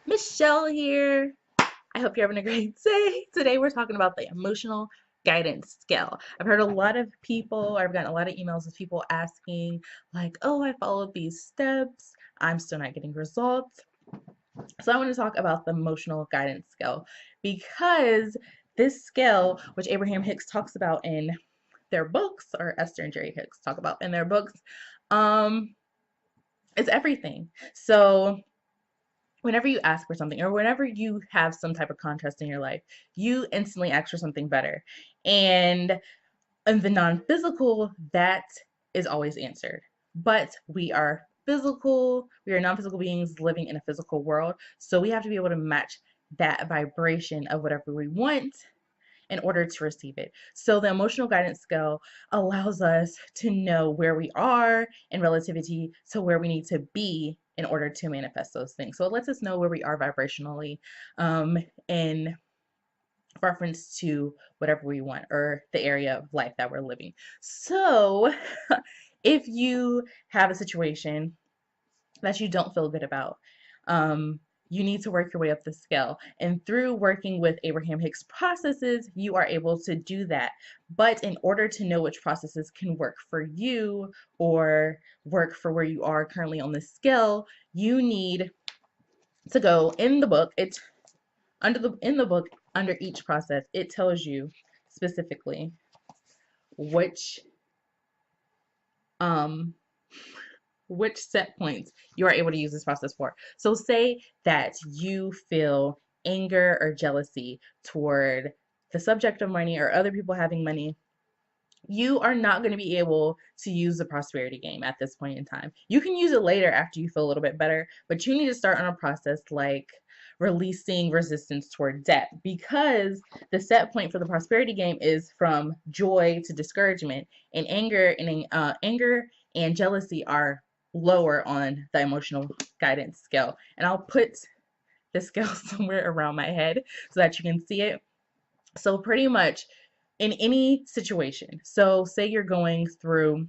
Michelle here. I hope you're having a great day. Today we're talking about the emotional guidance scale. I've heard a lot of people, I've gotten a lot of emails of people asking, like, oh, I followed these steps, I'm still not getting results. So I want to talk about the emotional guidance scale because this scale, which Abraham Hicks talks about in their books, or Esther and Jerry Hicks talk about in their books, um, is everything. So whenever you ask for something or whenever you have some type of contrast in your life, you instantly ask for something better. And in the non-physical, that is always answered. But we are non-physical beings living in a physical world. So we have to be able to match that vibration of whatever we want in order to receive it. So the emotional guidance scale allows us to know where we are in relativity to where we need to be in order to manifest those things. So it lets us know where we are vibrationally in reference to whatever we want or the area of life that we're living. So if you have a situation that you don't feel good about, um, you need to work your way up the scale. And through working with Abraham Hicks processes, you are able to do that. But in order to know which processes can work for you or work for where you are currently on the scale, you need to go in the book. It's in the book, under each process, it tells you specifically which um set points you are able to use this process for. So say that you feel anger or jealousy toward the subject of money or other people having money. You are not going to be able to use the prosperity game at this point in time. You can use it later after you feel a little bit better, but you need to start on a process like releasing resistance toward debt, because the set point for the prosperity game is from joy to discouragement, and anger and jealousy are lower on the emotional guidance scale. And I'll put the scale somewhere around my head so that you can see it. So pretty much in any situation. So say you're going through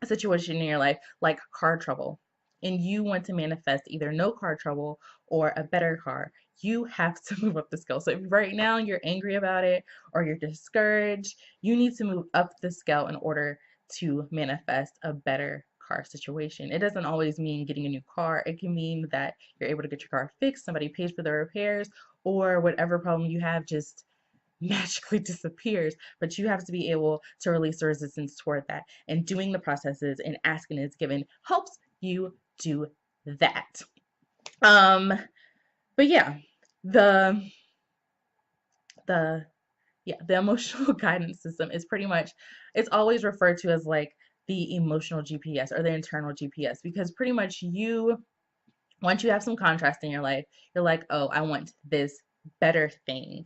a situation in your life like car trouble, and you want to manifest either no car trouble or a better car. You have to move up the scale. So if right now you're angry about it or you're discouraged, you need to move up the scale in order to manifest a better car situation. It doesn't always mean getting a new car. It can mean that you're able to get your car fixed, somebody pays for the repairs, or whatever problem you have just magically disappears. But you have to be able to release the resistance toward that. And doing the processes and asking is given helps you do that. Um, but yeah, the the the emotional guidance system is pretty much, it's always referred to as like the emotional GPS or the internal GPS, because pretty much you, once you have some contrast in your life, you're like, oh, I want this better thing.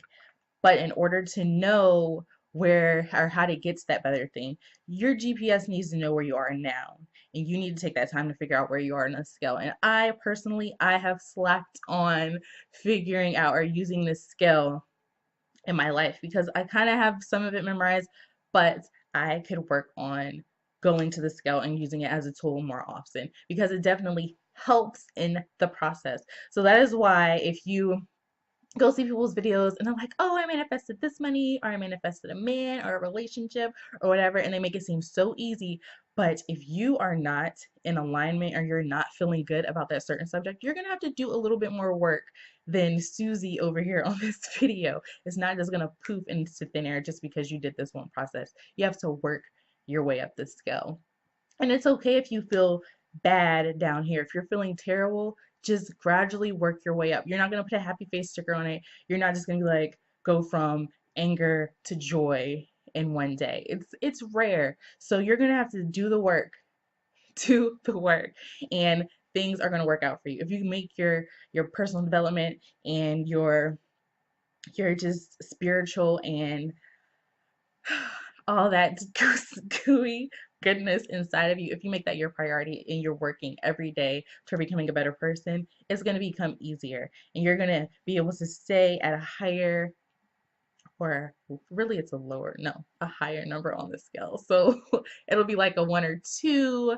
But in order to know where or how to get to that better thing, your GPS needs to know where you are now. And you need to take that time to figure out where you are in the scale. And I personally, I have slacked on figuring out or using this scale in my life because I kind of have some of it memorized, but I could work on going to the scale and using it as a tool more often because it definitely helps in the process. So that is why if you go see people's videos and they're like, oh, I manifested this money, or I manifested a man or a relationship or whatever, and they make it seem so easy. But if you are not in alignment or you're not feeling good about that certain subject, you're gonna have to do a little bit more work than Susie over here on this video. It's not just gonna poof into thin air just because you did this one process. You have to work your way up the scale. And it's okay if you feel bad down here. If you're feeling terrible, just gradually work your way up. You're not going to put a happy face sticker on it. You're not just going to be like go from anger to joy in one day. It's rare. So you're going to have to do the work, do the work, and things are going to work out for you. If you make your personal development and your just spiritual and all that gooey goodness inside of you, if you make that your priority and you're working every day toward becoming a better person, it's going to become easier. And you're going to be able to stay at a higher, or really it's a lower, no, a higher number on the scale. So it'll be like a 1 or 2,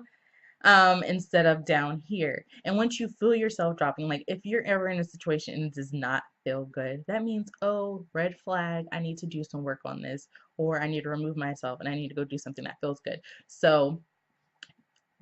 instead of down here. And once you feel yourself dropping, like if you're ever in a situation and it does not feel good, that means, oh, red flag, I need to do some work on this, or I need to remove myself and I need to go do something that feels good. So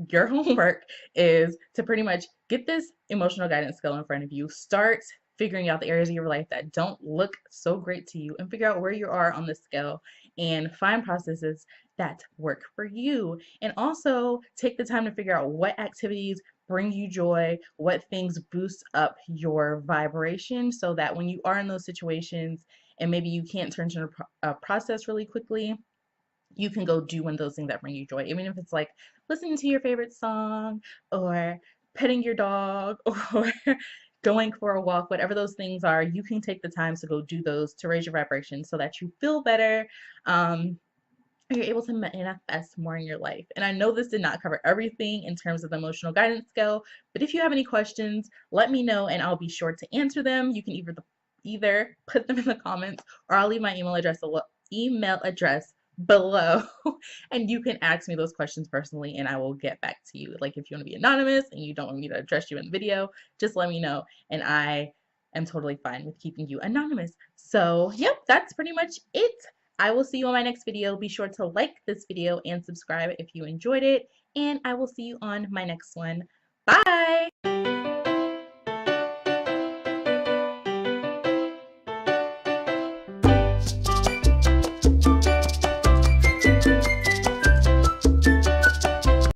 your homework is to pretty much get this emotional guidance skill in front of you. Start figuring out the areas of your life that don't look so great to you and figure out where you are on the scale and find processes that work for you. And also take the time to figure out what activities bring you joy, what things boost up your vibration so that when you are in those situations and maybe you can't turn to a process really quickly, you can go do one of those things that bring you joy, even if it's like listening to your favorite song or petting your dog or going for a walk, whatever those things are, you can take the time to go do those to raise your vibration so that you feel better. You're able to manifest more in your life. And I know this did not cover everything in terms of the emotional guidance scale, but if you have any questions, let me know and I'll be sure to answer them. You can either put them in the comments or I'll leave my email address below and you can ask me those questions personally and I will get back to you. Like if you want to be anonymous and you don't want me to address you in the video, just let me know and I am totally fine with keeping you anonymous. So yep, that's pretty much it. I will see you on my next video. Be sure to like this video and subscribe if you enjoyed it, and I will see you on my next one. Bye!